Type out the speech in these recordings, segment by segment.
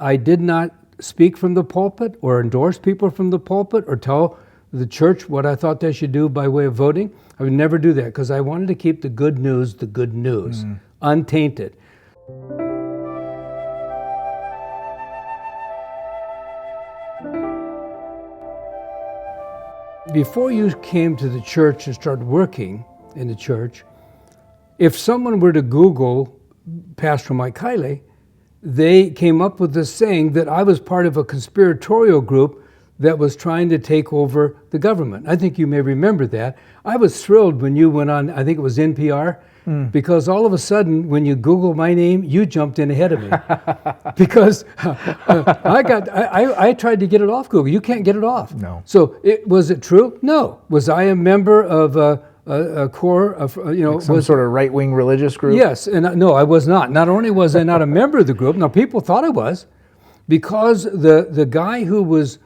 I did not speak from the pulpit or endorse people from the pulpit or tell the church what I thought they should do by way of voting. I would never do that because I wanted to keep the good news, untainted. Before you came to the church and started working in the church, if someone were to Google Pastor Mike Kiley, they came up with this saying that I was part of a conspiratorial group that was trying to take over the government. I think you may remember that. I was thrilled when you went on, I think it was NPR, because all of a sudden, when you Google my name, you jumped in ahead of me. Because I tried to get it off Google. You can't get it off. No. So was it true? No. Was I a member of a core of, like some sort of right-wing religious group? Yes, and no, I was not. Not only was I not a member of the group, now people thought I was, because the guy who was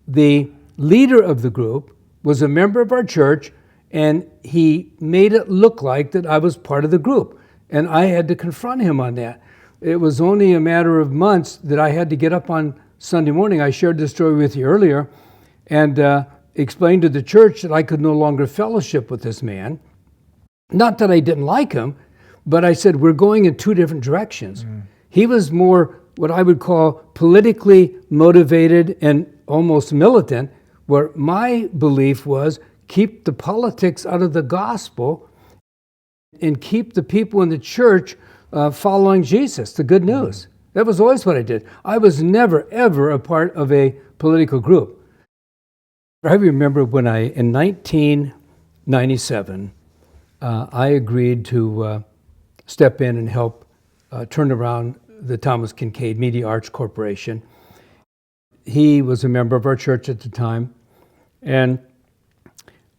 the leader of the group was a member of our church, and he made it look like that I was part of the group. And I had to confront him on that. It was only a matter of months that I had to get up on Sunday morning. I shared this story with you earlier, and explained to the church that I could no longer fellowship with this man. Not that I didn't like him, but I said, we're going in two different directions. He was more what I would call politically motivated and almost militant, where my belief was keep the politics out of the gospel and keep the people in the church following Jesus, the good news. That was always what I did. I was never, ever a part of a political group. I remember when in 1997, I agreed to step in and help turn around the Thomas Kincaid Media Arts Corporation. He was a member of our church at the time, and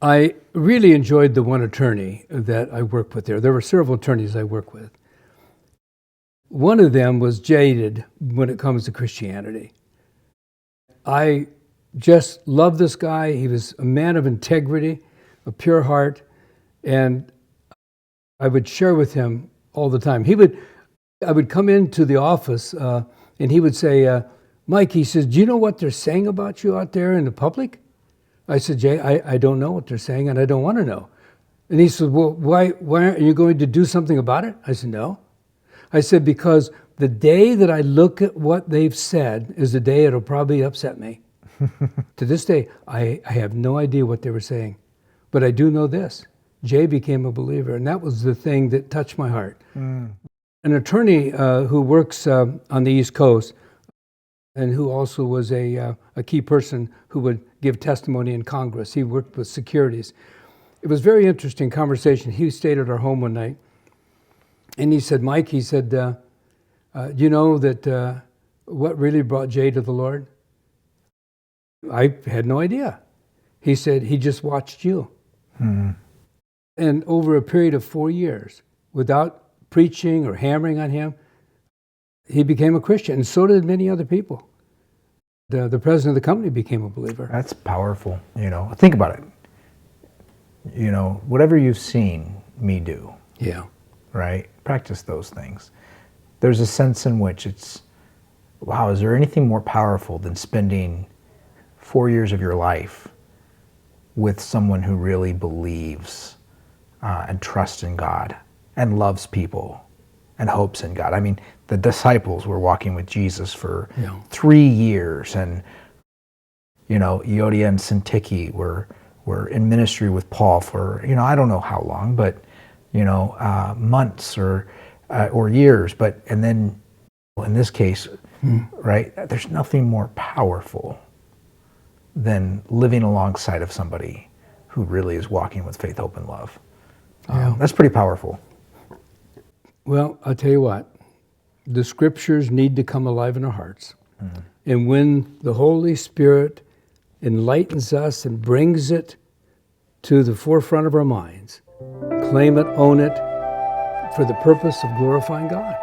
I really enjoyed the one attorney that I worked with there. There were several attorneys I worked with. One of them was jaded when it comes to Christianity. I just loved this guy. He was a man of integrity, a pure heart, and I would share with him all the time. I would come into the office and he would say, Mike, he says, do you know what they're saying about you out there in the public? I said, Jay, I don't know what they're saying and I don't want to know. And he said, well, why aren't you going to do something about it? I said, no. I said, because the day that I look at what they've said is the day it'll probably upset me. To this day, I have no idea what they were saying. But I do know this. Jay became a believer, and that was the thing that touched my heart. An attorney who works on the East Coast and who also was a key person who would give testimony in Congress. He worked with securities. It was a very interesting conversation. He stayed at our home one night, and he said, Mike, he said, do you know that what really brought Jay to the Lord? I had no idea. He said, he just watched you. And over a period of 4 years, without preaching or hammering on him, he became a Christian, and so did many other people. The president of the company became a believer. That's powerful. Think about it. Whatever you've seen me do, right? Practice those things. There's a sense in which it's, wow, is there anything more powerful than spending 4 years of your life with someone who really believes and trusts in God and loves people and hopes in God? I mean, the disciples were walking with Jesus for 3 years, and Euodia and Syntyche were in ministry with Paul for I don't know how long, but months or years. And then in this case, right, there's nothing more powerful than living alongside of somebody who really is walking with faith, hope, and love. That's pretty powerful. Well, I'll tell you what, the scriptures need to come alive in our hearts. And when the Holy Spirit enlightens us and brings it to the forefront of our minds, claim it, own it, for the purpose of glorifying God.